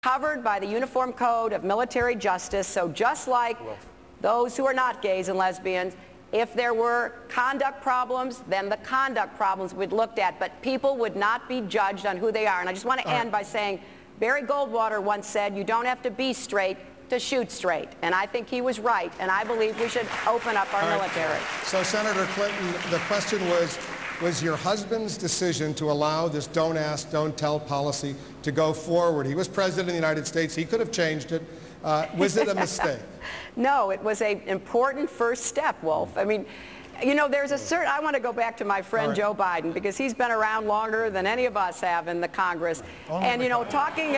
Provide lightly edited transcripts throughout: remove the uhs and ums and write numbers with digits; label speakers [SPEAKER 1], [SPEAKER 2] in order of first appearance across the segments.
[SPEAKER 1] covered by the Uniform Code of Military Justice. So just like those who are not gays and lesbians, if there were conduct problems, then the conduct problems would be looked at, but people would not be judged on who they are. And I just want to end by saying, Barry Goldwater once said, you don't have to be straight to shoot straight. And I think he was right, and I believe we should open up our military.
[SPEAKER 2] So, Senator Clinton, the question was your husband's decision to allow this don't ask, don't tell policy to go forward? He was president of the United States. He could have changed it. Was it a mistake?
[SPEAKER 1] No, it was an important first step, Wolf. I mean, you know, there's a certain, I want to go back to my friend Joe Biden, because he's been around longer than any of us have in the Congress. And, you know, talking,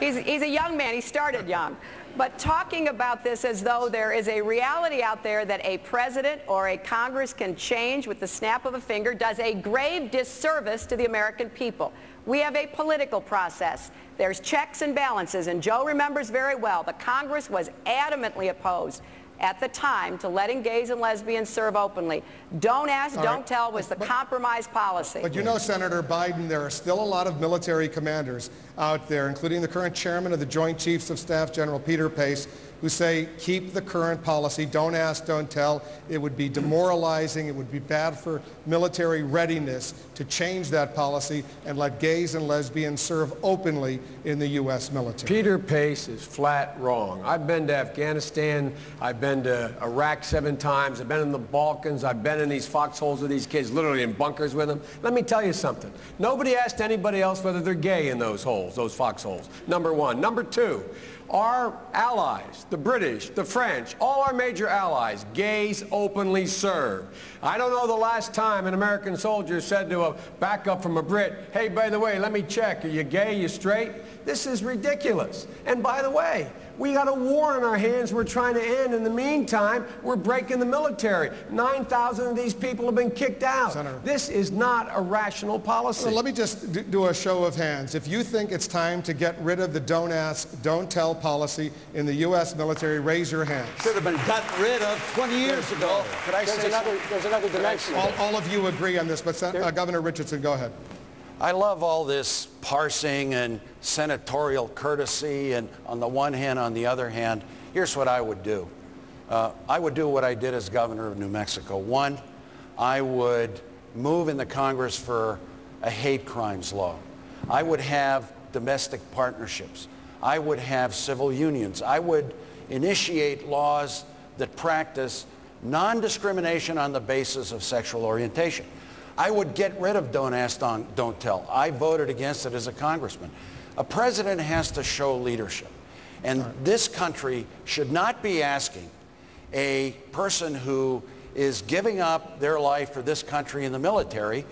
[SPEAKER 1] he's a young man, he started young. But talking about this as though there is a reality out there that a president or a Congress can change with the snap of a finger does a grave disservice to the American people. We have a political process. There's checks and balances, and Joe remembers very well the Congress was adamantly opposed at the time to letting gays and lesbians serve openly. Don't ask, don't tell was the compromise policy.
[SPEAKER 2] But you know, Senator Biden, there are still a lot of military commanders out there, including the current chairman of the Joint Chiefs of Staff, General Peter Pace, who say keep the current policy, don't ask, don't tell. It would be demoralizing, it would be bad for military readiness to change that policy and let gays and lesbians serve openly in the U.S. military.
[SPEAKER 3] Peter Pace is flat wrong. I've been to Afghanistan, I've been to Iraq 7 times, I've been in the Balkans, I've been in these foxholes with these kids, literally in bunkers with them. Let me tell you something. Nobody asked anybody else whether they're gay in those holes, those foxholes. Number one. Number two, our allies, the British, the French, all our major allies, gays openly serve. I don't know the last time an American soldier said to a backup from a Brit, hey, by the way, let me check, are you gay, you straight? This is ridiculous. And by the way, we got a war in our hands we're trying to end. In the meantime, we're breaking the military. 9,000 of these people have been kicked out.
[SPEAKER 2] Senator,
[SPEAKER 3] this is not a rational policy.
[SPEAKER 2] Well, let me just do a show of hands. If you think it's time to get rid of the don't ask, don't tell something in the U.S. military, raise your hands.
[SPEAKER 4] Should have been gotten rid of 20 years ago.
[SPEAKER 5] Could I say there's another dimension.
[SPEAKER 2] All of you agree on this, but Governor Richardson, go ahead.
[SPEAKER 4] I love all this parsing and senatorial courtesy, and on the one hand, on the other hand, here's what I would do. I would do what I did as governor of New Mexico. One, I would move in the Congress for a hate crimes law. I would have domestic partnerships. I would have civil unions. I would initiate laws that practice non-discrimination on the basis of sexual orientation. I would get rid of don't ask, don't tell. I voted against it as a congressman. A president has to show leadership. And this country should not be asking a person who is giving up their life for this country in the military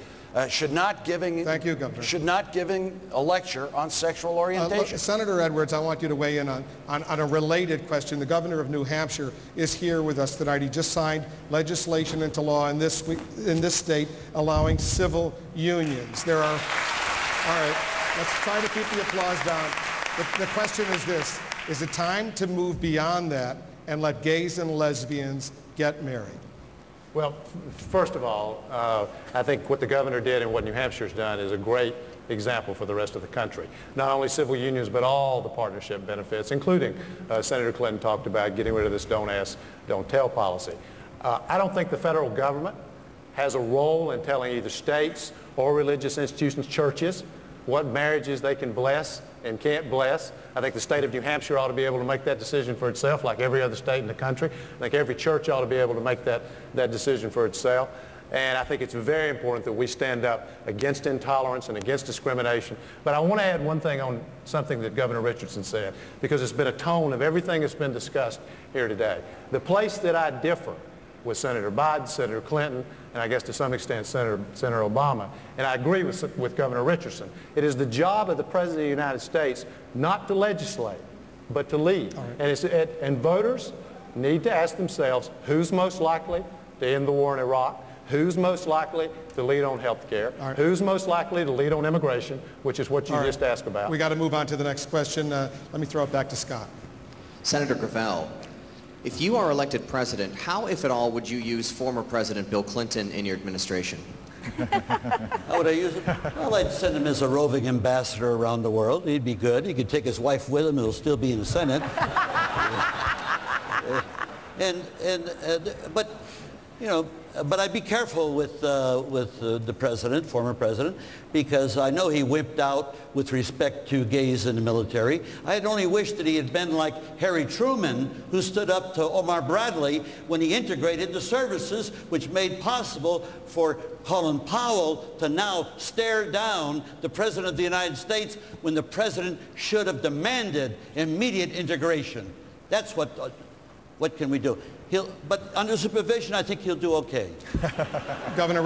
[SPEAKER 4] should not giving a lecture on sexual orientation.
[SPEAKER 2] Senator Edwards, I want you to weigh in on a related question. The governor of New Hampshire is here with us tonight. He just signed legislation into law in this state allowing civil unions. There are, all right, let's try to keep the applause down. The question is this: is it time to move beyond that and let gays and lesbians get married?
[SPEAKER 5] Well, first of all, I think what the governor did and what New Hampshire's done is a great example for the rest of the country. Not only civil unions, but all the partnership benefits, including Senator Clinton talked about getting rid of this don't ask, don't tell policy. I don't think the federal government has a role in telling either states or religious institutions, churches, what marriages they can bless and can't bless. I think the state of New Hampshire ought to be able to make that decision for itself, like every other state in the country. I think every church ought to be able to make that decision for itself. And I think it's very important that we stand up against intolerance and against discrimination. But I want to add one thing on something that Governor Richardson said, because it's been a tone of everything that's been discussed here today. The place that I differ with Senator Biden, Senator Clinton, and I guess to some extent Senator Obama, and I agree with Governor Richardson. It is the job of the President of the United States not to legislate, but to lead. Right. And voters need to ask themselves, who's most likely to end the war in Iraq? Who's most likely to lead on health care? Right. Who's most likely to lead on immigration, which is what you just asked about?
[SPEAKER 2] We got to move on to the next question. Let me throw it back to Scott.
[SPEAKER 6] Senator Gravel, if you are elected president, how, if at all, would you use former President Bill Clinton in your administration?
[SPEAKER 7] How would I use him? Well, I'd send him as a roving ambassador around the world. He'd be good. He could take his wife with him. He'll still be in the Senate. But, you know, but I'd be careful with the president, former president, because I know he wimped out with respect to gays in the military. I had only wished that he had been like Harry Truman, who stood up to Omar Bradley when he integrated the services, which made possible for Colin Powell to now stare down the President of the United States when the President should have demanded immediate integration. That's what can we do? But under supervision, I think he'll do okay.
[SPEAKER 2] Governor